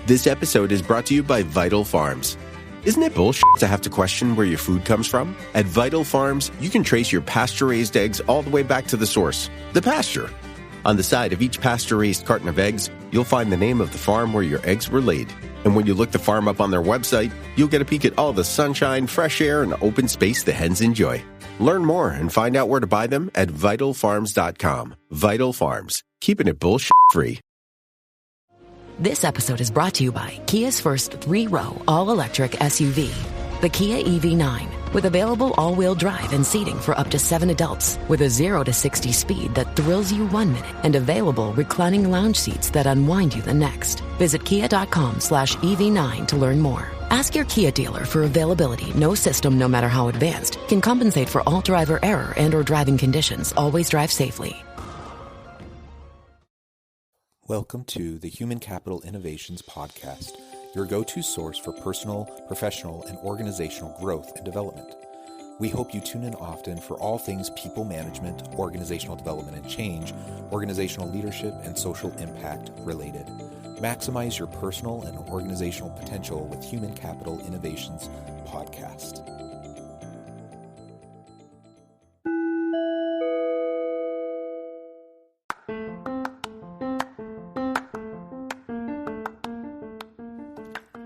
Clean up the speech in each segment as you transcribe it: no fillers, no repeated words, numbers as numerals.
This episode is brought to you by Vital Farms. Isn't it bullshit to have to question where your food comes from? At Vital Farms, you can trace your pasture-raised eggs all the way back to the source, the pasture. On the side of each pasture-raised carton of eggs, you'll find the name of the farm where your eggs were laid. And when you look the farm up on their website, you'll get a peek at all the sunshine, fresh air, and open space the hens enjoy. Learn more and find out where to buy them at vitalfarms.com. Vital Farms, keeping it bullshit-free. This episode is brought to you by Kia's first 3-row all-electric SUV, the Kia EV9, with available all-wheel drive and seating for up to 7 adults, with a 0 to 60 speed that thrills you 1 minute and available reclining lounge seats that unwind you the next. Visit kia.com/EV9 to learn more. Ask your Kia dealer for availability. No system, no matter how advanced, can compensate for all driver error and or driving conditions. Always drive safely. Welcome to the Human Capital Innovations Podcast, your go-to source for personal, professional, and organizational growth and development. We hope you tune in often for all things people management, organizational development and change, organizational leadership, and social impact related. Maximize your personal and organizational potential with Human Capital Innovations Podcast.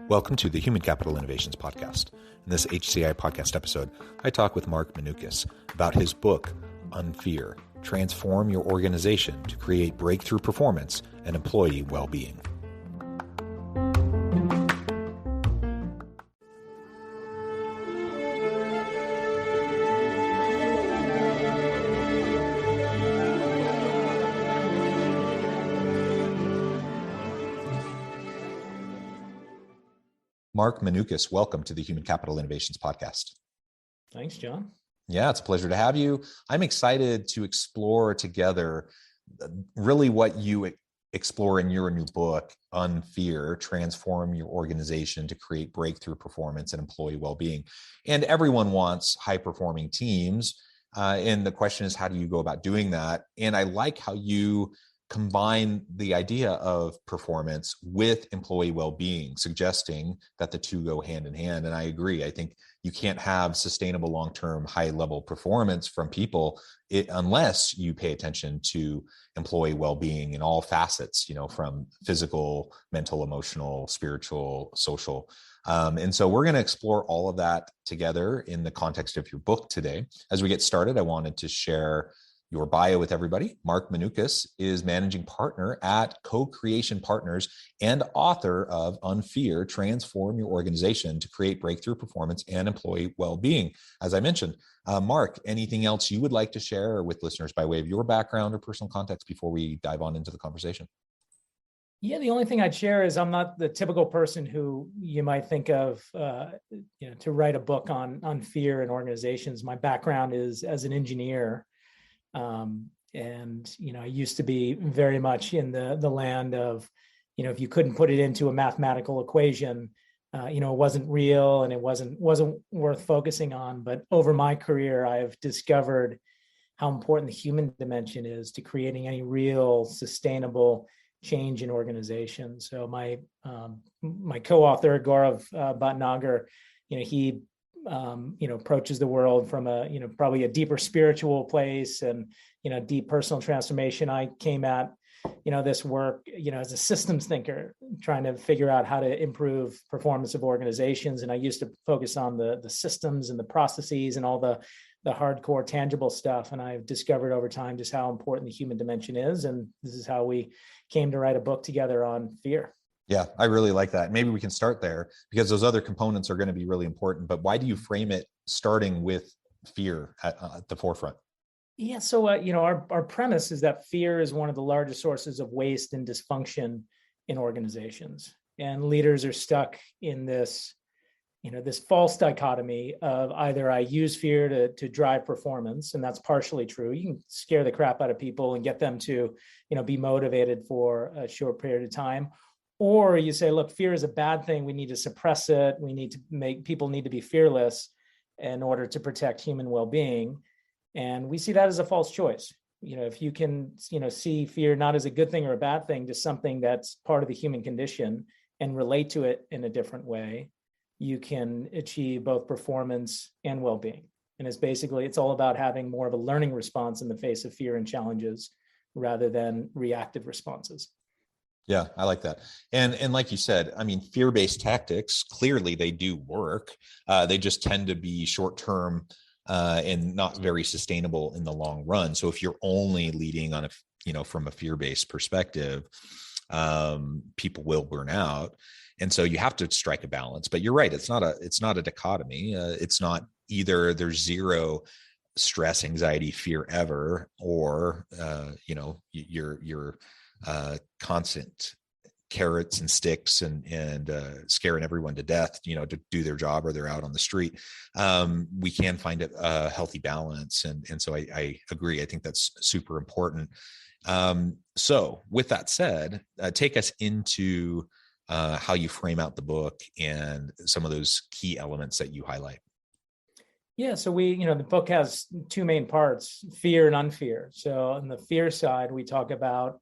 Welcome to the Human Capital Innovations Podcast. In this HCI podcast episode, I talk with Mark Minukas about his book, Unfear, Transform Your Organization to Create Breakthrough Performance and Employee Well-Being. Mark Minukas, welcome to the Human Capital Innovations Podcast. Thanks, John. Yeah, it's a pleasure to have you. I'm excited to explore together really what you explore in your new book, Unfear, Transform Your Organization to Create Breakthrough Performance and Employee Well-Being. And everyone wants high-performing teams. And the question is, how do you go about doing that? And I like how you combine the idea of performance with employee well-being, suggesting that the two go hand in hand. And I agree. I think you can't have sustainable long-term high-level performance from people unless you pay attention to employee well-being in all facets, from physical, mental, emotional, spiritual, social. And so we're going to explore all of that together in the context of your book today. As we get started, I wanted to share your bio with everybody. Mark Minukas is managing partner at Co-Creation Partners and author of Unfear, Transform Your Organization to Create Breakthrough Performance and Employee Well-Being. As I mentioned, Mark, anything else you would like to share with listeners by way of your background or personal context before we dive on into the conversation? Yeah, the only thing I'd share is I'm not the typical person who you might think of to write a book on fear in organizations. My background is as an engineer. I used to be very much in the land of, if you couldn't put it into a mathematical equation, it wasn't real and it wasn't worth focusing on. But over my career, I've discovered how important the human dimension is to creating any real sustainable change in organizations. So my co-author, Gaurav Bhatnagar, he approaches the world from probably a deeper spiritual place and, deep personal transformation. I came at, this work, as a systems thinker, trying to figure out how to improve performance of organizations. And I used to focus on the systems and the processes and all the hardcore tangible stuff. And I've discovered over time just how important the human dimension is. And this is how we came to write a book together on fear. Yeah, I really like that. Maybe we can start there because those other components are going to be really important. But why do you frame it starting with fear at the forefront? Yeah, so our premise is that fear is one of the largest sources of waste and dysfunction in organizations, and leaders are stuck in this false dichotomy of either I use fear to drive performance, and that's partially true. You can scare the crap out of people and get them to be motivated for a short period of time. Or you say, look, fear is a bad thing. We need to suppress it. People need to be fearless in order to protect human well-being. And we see that as a false choice. If you can, see fear not as a good thing or a bad thing, just something that's part of the human condition, and relate to it in a different way, you can achieve both performance and well-being. And it's all about having more of a learning response in the face of fear and challenges rather than reactive responses. Yeah, I like that. And like you said, I mean, fear-based tactics, clearly they do work. They just tend to be short-term and not very sustainable in the long run. So if you're only leading on from a fear-based perspective, people will burn out. And so you have to strike a balance. But you're right, it's not a dichotomy. It's not either there's zero stress, anxiety, fear ever, or you're constant carrots and sticks and scaring everyone to death, to do their job, or they're out on the street. We can find a healthy balance. And so I agree. I think that's super important. So with that said, take us into how you frame out the book and some of those key elements that you highlight. Yeah, so the book has two main parts, fear and unfear. So on the fear side, we talk about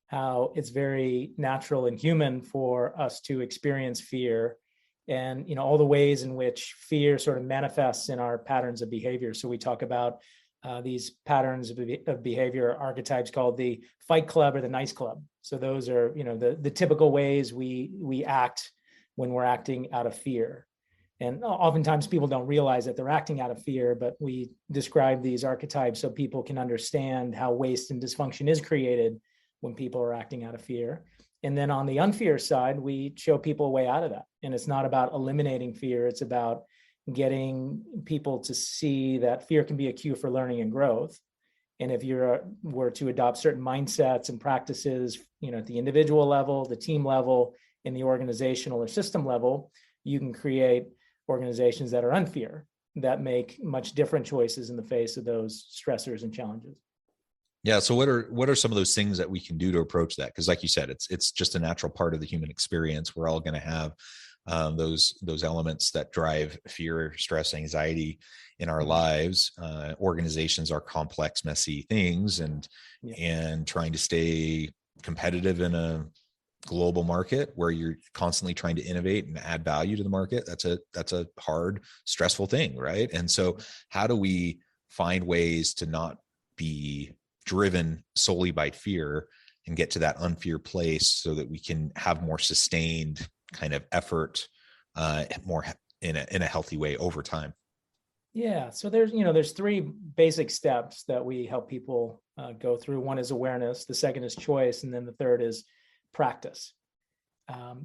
how it's very natural and human for us to experience fear, and all the ways in which fear sort of manifests in our patterns of behavior. So we talk about these patterns of behavior archetypes called the fight club or the nice club. So those are the typical ways we act when we're acting out of fear. And oftentimes people don't realize that they're acting out of fear, but we describe these archetypes so people can understand how waste and dysfunction is created when people are acting out of fear. And then on the unfear side, we show people a way out of that. And it's not about eliminating fear. It's about getting people to see that fear can be a cue for learning and growth. And if you were to adopt certain mindsets and practices, at the individual level, the team level, in the organizational or system level, you can create organizations that are unfear, that make much different choices in the face of those stressors and challenges. Yeah. So what are some of those things that we can do to approach that? Because like you said, it's just a natural part of the human experience. We're all going to have those elements that drive fear, stress, anxiety in our lives. Organizations are complex, messy things, and trying to stay competitive in a global market where you're constantly trying to innovate and add value to the market. That's a hard, stressful thing, right? And so how do we find ways to not be driven solely by fear and get to that unfear place so that we can have more sustained kind of effort, more in a healthy way over time? Yeah. So there's three basic steps that we help people go through. One is awareness. The second is choice. And then the third is practice.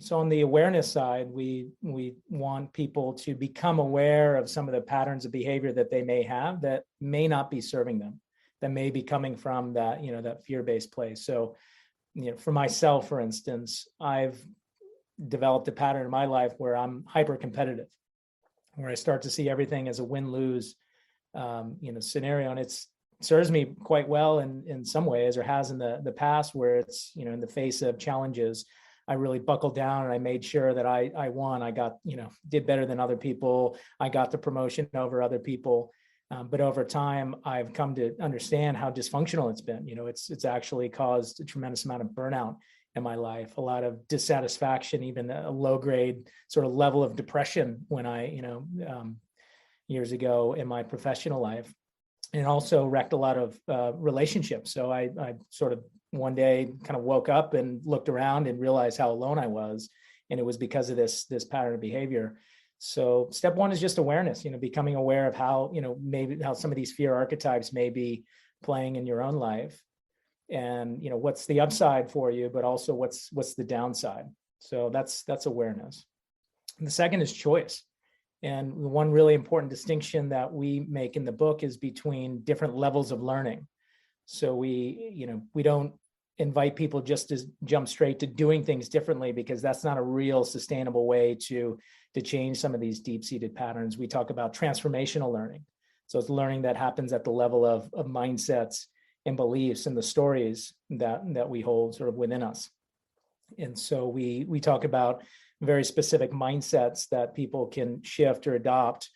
So on the awareness side, we want people to become aware of some of the patterns of behavior that they may have that may not be serving them, that may be coming from that, that fear-based place. So, for myself, for instance, I've developed a pattern in my life where I'm hyper competitive, where I start to see everything as a win-lose, scenario. And it serves me quite well in some ways, or has in the past, where it's, in the face of challenges, I really buckled down and I made sure that I won. I got, did better than other people. I got the promotion over other people. But over time, I've come to understand how dysfunctional it's been. It's actually caused a tremendous amount of burnout in my life, a lot of dissatisfaction, even a low grade sort of level of depression when I, years ago in my professional life, and also wrecked a lot of relationships. So I sort of one day kind of woke up and looked around and realized how alone I was. And it was because of this pattern of behavior. So step one is just awareness, becoming aware of how, maybe how some of these fear archetypes may be playing in your own life, and, what's the upside for you, but also what's the downside. So that's awareness. And the second is choice. And one really important distinction that we make in the book is between different levels of learning. So we don't invite people just to jump straight to doing things differently, because that's not a real sustainable way to change some of these deep-seated patterns. We talk about transformational learning. So it's learning that happens at the level of mindsets and beliefs and the stories that we hold sort of within us. And so we talk about very specific mindsets that people can shift or adopt,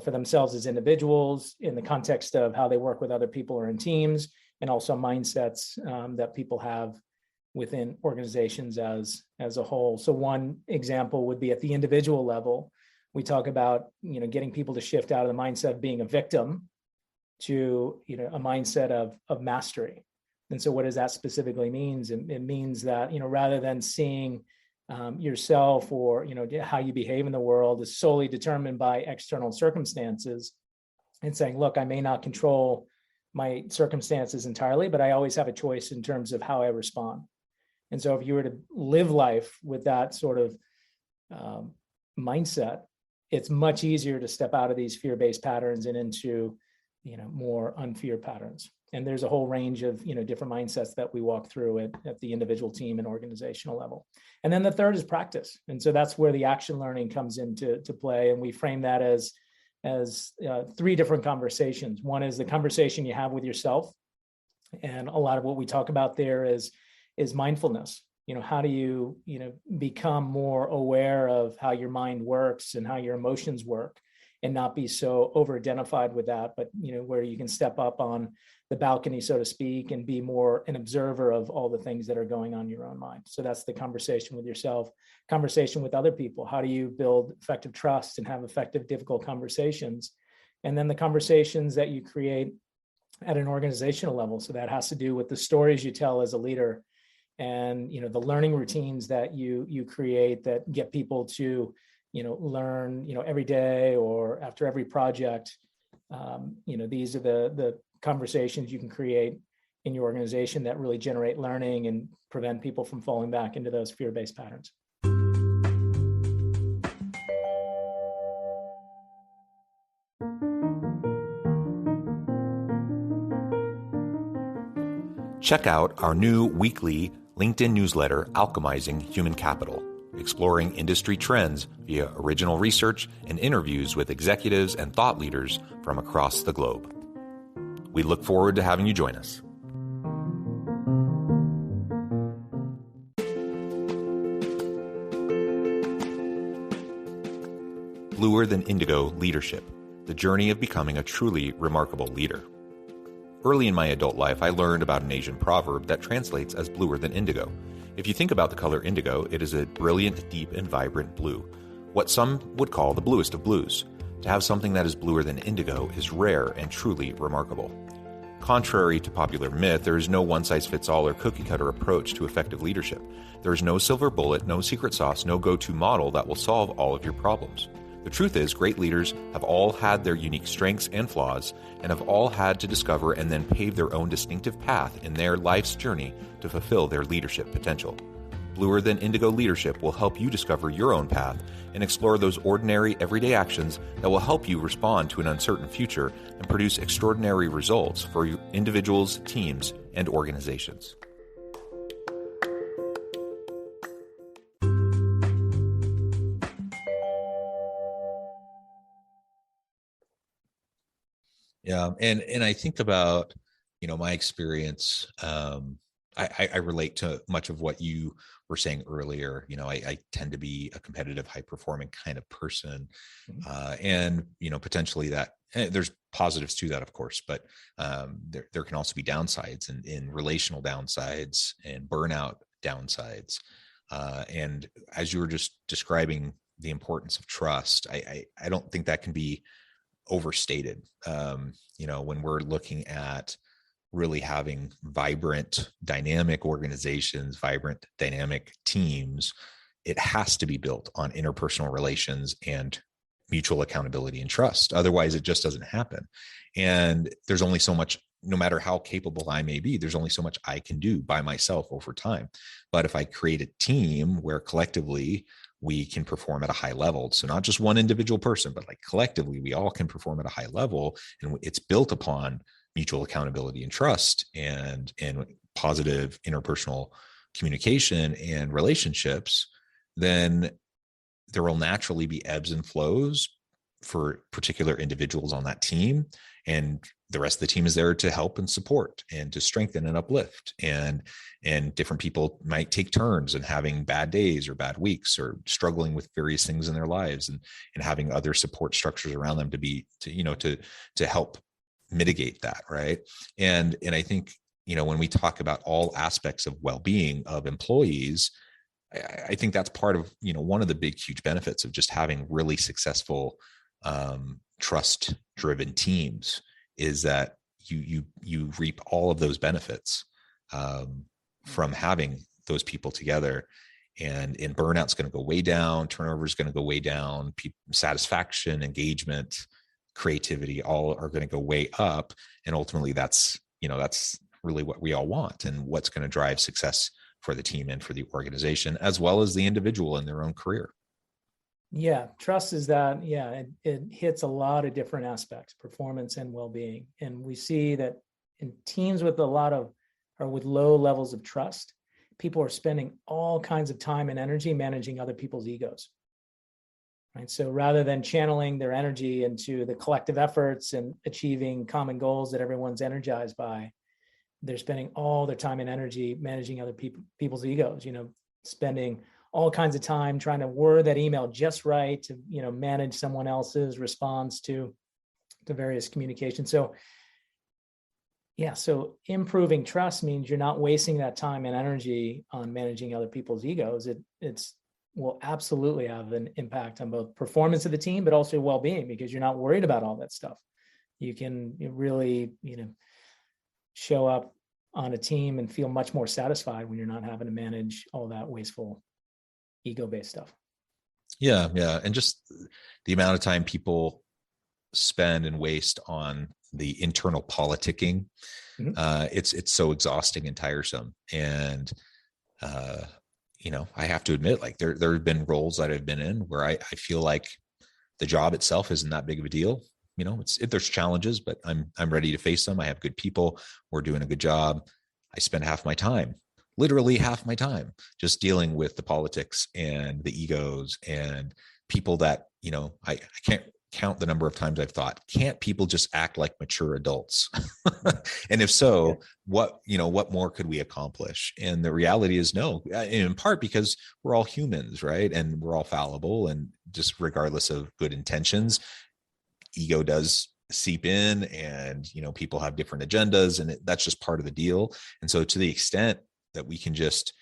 for themselves as individuals in the context of how they work with other people or in teams, and also mindsets that people have within organizations as a whole. So one example would be at the individual level. We talk about, getting people to shift out of the mindset of being a victim to, a mindset of mastery. And so what does that specifically mean? It means that, rather than seeing yourself or, how you behave in the world is solely determined by external circumstances, and saying, look, I may not control my circumstances entirely, but I always have a choice in terms of how I respond. And so if you were to live life with that sort of mindset, it's much easier to step out of these fear-based patterns and into, more unfear patterns. And there's a whole range of, different mindsets that we walk through at the individual, team, and organizational level. And then the third is practice. And so that's where the action learning comes into play. And we frame that as three different conversations. One is the conversation you have with yourself. And a lot of what we talk about there is mindfulness. How do you, become more aware of how your mind works and how your emotions work, and not be so over-identified with that, but, where you can step up on the balcony, so to speak, and be more an observer of all the things that are going on in your own mind. So that's the conversation with yourself. Conversation with other people. How do you build effective trust and have effective, difficult conversations? And then the conversations that you create at an organizational level. So that has to do with the stories you tell as a leader, and the learning routines that you create that get people to learn every day or after every project. These are the conversations you can create in your organization that really generate learning and prevent people from falling back into those fear-based patterns. Check out our new weekly LinkedIn newsletter, Alchemizing Human Capital, exploring industry trends via original research and interviews with executives and thought leaders from across the globe. We look forward to having you join us. Bluer Than Indigo Leadership, the journey of becoming a truly remarkable leader. Early in my adult life, I learned about an Asian proverb that translates as bluer than indigo. If you think about the color indigo, it is a brilliant, deep, and vibrant blue, what some would call the bluest of blues. To have something that is bluer than indigo is rare and truly remarkable. Contrary to popular myth, there is no one-size-fits-all or cookie-cutter approach to effective leadership. There is no silver bullet, no secret sauce, no go-to model that will solve all of your problems. The truth is, great leaders have all had their unique strengths and flaws, and have all had to discover and then pave their own distinctive path in their life's journey to fulfill their leadership potential. Bluer Than Indigo Leadership will help you discover your own path and explore those ordinary, everyday actions that will help you respond to an uncertain future and produce extraordinary results for your individuals, teams, and organizations. Yeah. And I think about, my experience. I relate to much of what you were saying earlier. I tend to be a competitive, high performing kind of person. And, potentially that there's positives to that, of course, but there can also be downsides and relational downsides and burnout downsides. And as you were just describing the importance of trust, I don't think that can be overstated. When we're looking at really having vibrant, dynamic organizations, vibrant, dynamic teams, it has to be built on interpersonal relations and mutual accountability and trust. Otherwise, it just doesn't happen. And there's only so much, no matter how capable I may be, there's only so much I can do by myself over time. But if I create a team where collectively we can perform at a high level, so not just one individual person, but like collectively, we all can perform at a high level, and it's built upon mutual accountability and trust and positive interpersonal communication and relationships, then there will naturally be ebbs and flows for particular individuals on that team. And the rest of the team is there to help and support and to strengthen and uplift. And different people might take turns in having bad days or bad weeks or struggling with various things in their lives, and having other support structures around them to help mitigate that. Right. And I think when we talk about all aspects of well-being of employees, I think that's part of, one of the big, huge benefits of just having really successful, trust-driven teams is that you reap all of those benefits from having those people together. And burnout's going to go way down, turnover is going to go way down, satisfaction, engagement, creativity, all are going to go way up. And ultimately that's really what we all want and what's going to drive success for the team and for the organization, as well as the individual in their own career. Yeah, trust is that, it hits a lot of different aspects, performance and well-being. And we see that in teams with with low levels of trust, people are spending all kinds of time and energy managing other people's egos. Right? So rather than channeling their energy into the collective efforts and achieving common goals that everyone's energized by, they're spending all their time and energy managing other people's egos, spending all kinds of time trying to word that email just right to, manage someone else's response to various communications. So improving trust means you're not wasting that time and energy on managing other people's egos. It will absolutely have an impact on both performance of the team, but also well-being, because you're not worried about all that stuff. You can really, show up on a team and feel much more satisfied when you're not having to manage all that wasteful ego-based stuff. Yeah. And just the amount of time people spend and waste on the internal politicking, it's so exhausting and tiresome. And I have to admit, like there have been roles that I've been in where I feel like the job itself isn't that big of a deal. There's challenges, but I'm ready to face them. I have good people. We're doing a good job. I spend literally half my time just dealing with the politics and the egos and people that, I can't count the number of times I've thought, can't people just act like mature adults? And if so, what more could we accomplish? And the reality is no, in part because we're all humans, right? And we're all fallible, and just regardless of good intentions, ego does seep in, and people have different agendas, and that's just part of the deal. And so to the extent that we can just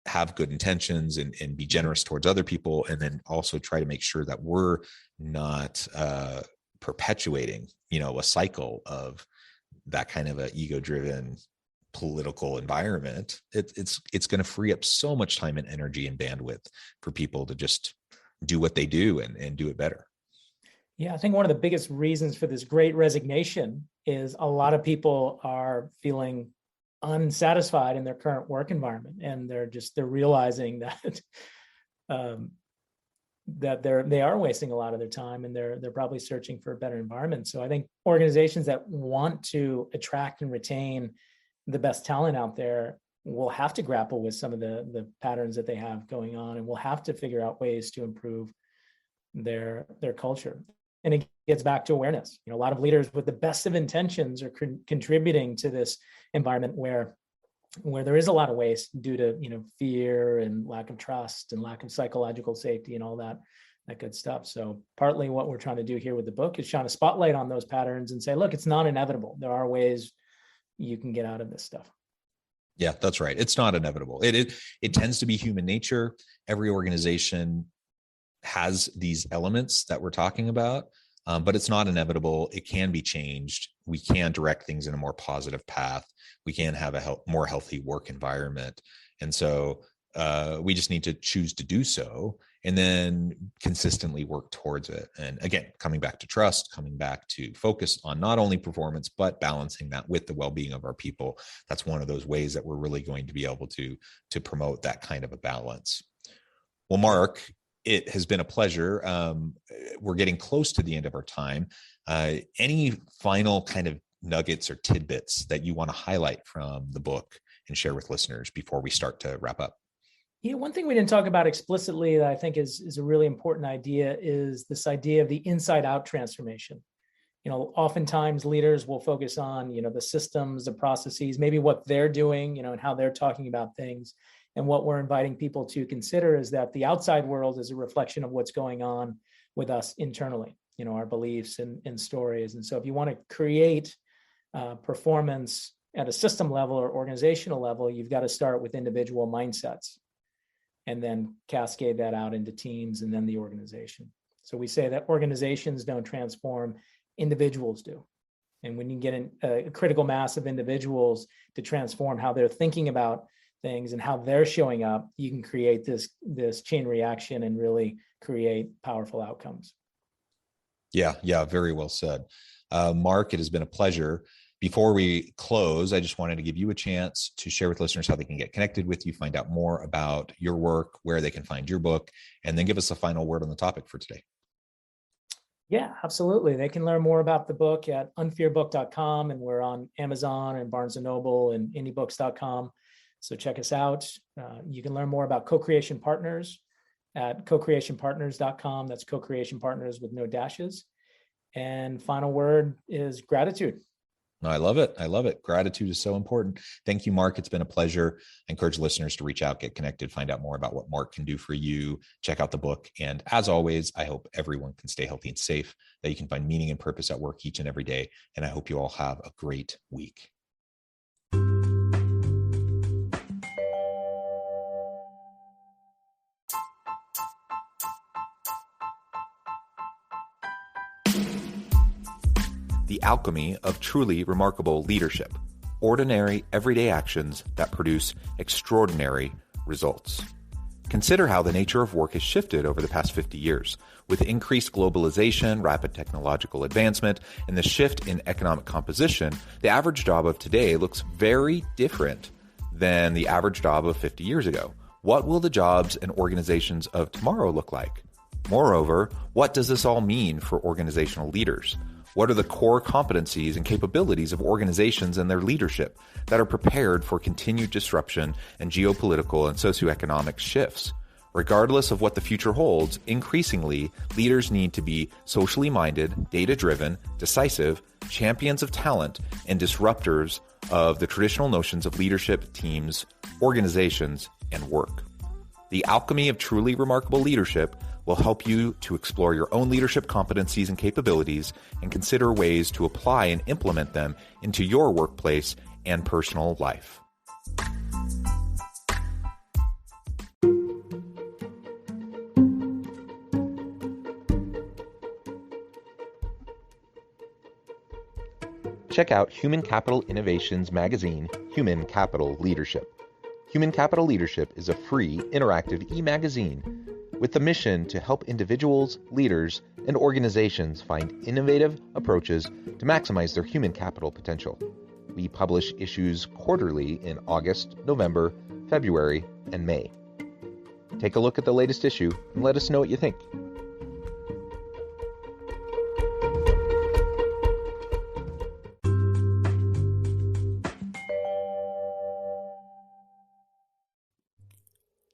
have good intentions and be generous towards other people, and then also try to make sure that we're not perpetuating a cycle of that kind of an ego-driven political environment, it's going to free up so much time and energy and bandwidth for people to just do what they do and do it better. Yeah, I think one of the biggest reasons for this great resignation is a lot of people are feeling unsatisfied in their current work environment, and they're realizing that that they are wasting a lot of their time, and they're probably searching for a better environment. So I think organizations that want to attract and retain the best talent out there will have to grapple with some of the patterns that they have going on, and will have to figure out ways to improve their culture. And it gets back to awareness. A lot of leaders with the best of intentions are contributing to this environment where there is a lot of waste due to fear and lack of trust and lack of psychological safety and all that good stuff. So partly what we're trying to do here with the book is shine a spotlight on those patterns and say, look, it's not inevitable. There are ways you can get out of this stuff. Yeah, that's right. It's not inevitable. It tends to be human nature. Every organization has these elements that we're talking about, but it's not inevitable. It can be changed. We can direct things in a more positive path. We can have a more healthy work environment. And so we just need to choose to do so, and then consistently work towards it. And again, coming back to trust, coming back to focus on not only performance, but balancing that with the well-being of our people. That's one of those ways that we're really going to be able to promote that kind of a balance. Well, Mark, it has been a pleasure. We're getting close to the end of our time. Any final kind of nuggets or tidbits that you want to highlight from the book and share with listeners before we start to wrap up? Yeah, one thing we didn't talk about explicitly that I think is a really important idea is this idea of the inside out transformation. Oftentimes leaders will focus on, the systems, the processes, maybe what they're doing, and how they're talking about things. And what we're inviting people to consider is that the outside world is a reflection of what's going on with us internally, our beliefs and stories. And so if you want to create performance at a system level or organizational level, you've got to start with individual mindsets and then cascade that out into teams and then the organization. So we say that organizations don't transform, individuals do. And when you get a critical mass of individuals to transform how they're thinking about things and how they're showing up, you can create this chain reaction and really create powerful outcomes. Yeah, very well said. Mark, it has been a pleasure. Before we close, I just wanted to give you a chance to share with listeners how they can get connected with you, find out more about your work, where they can find your book, and then give us a final word on the topic for today. Yeah, absolutely. They can learn more about the book at unfearbook.com, and we're on Amazon and Barnes & Noble and indiebooks.com. So check us out. You can learn more about Co-Creation Partners at cocreationpartners.com. That's Co-Creation Partners with no dashes. And final word is gratitude. I love it. I love it. Gratitude is so important. Thank you, Mark. It's been a pleasure. I encourage listeners to reach out, get connected, find out more about what Mark can do for you. Check out the book. And as always, I hope everyone can stay healthy and safe, that you can find meaning and purpose at work each and every day. And I hope you all have a great week. The alchemy of truly remarkable leadership. Ordinary, everyday actions that produce extraordinary results. Consider how the nature of work has shifted over the past 50 years. With increased globalization, rapid technological advancement, and the shift in economic composition, the average job of today looks very different than the average job of 50 years ago. What will the jobs and organizations of tomorrow look like? Moreover, what does this all mean for organizational leaders? What are the core competencies and capabilities of organizations and their leadership that are prepared for continued disruption and geopolitical and socioeconomic shifts? Regardless of what the future holds, increasingly, leaders need to be socially minded, data-driven, decisive, champions of talent, and disruptors of the traditional notions of leadership, teams, organizations, and work. The alchemy of truly remarkable leadership will help you to explore your own leadership competencies and capabilities and consider ways to apply and implement them into your workplace and personal life. Check out Human Capital Innovations magazine, Human Capital Leadership. Human Capital Leadership is a free, interactive e-magazine with the mission to help individuals, leaders, and organizations find innovative approaches to maximize their human capital potential. We publish issues quarterly in August, November, February, and May. Take a look at the latest issue and let us know what you think.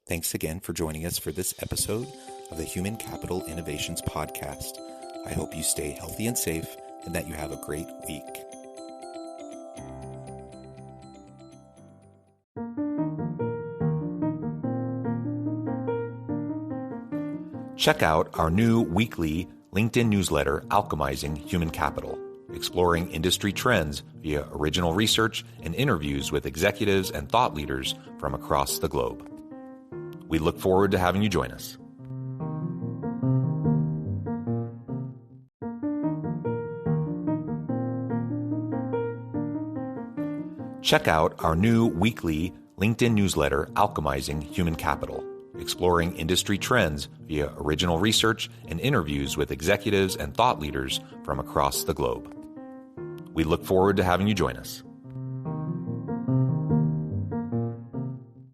Thanks again for joining us for this episode of the Human Capital Innovations Podcast. I hope you stay healthy and safe and that you have a great week. Check out our new weekly LinkedIn newsletter, Alchemizing Human Capital, exploring industry trends via original research and interviews with executives and thought leaders from across the globe. We look forward to having you join us. Check out our new weekly LinkedIn newsletter, Alchemizing Human Capital, exploring industry trends via original research and interviews with executives and thought leaders from across the globe. We look forward to having you join us.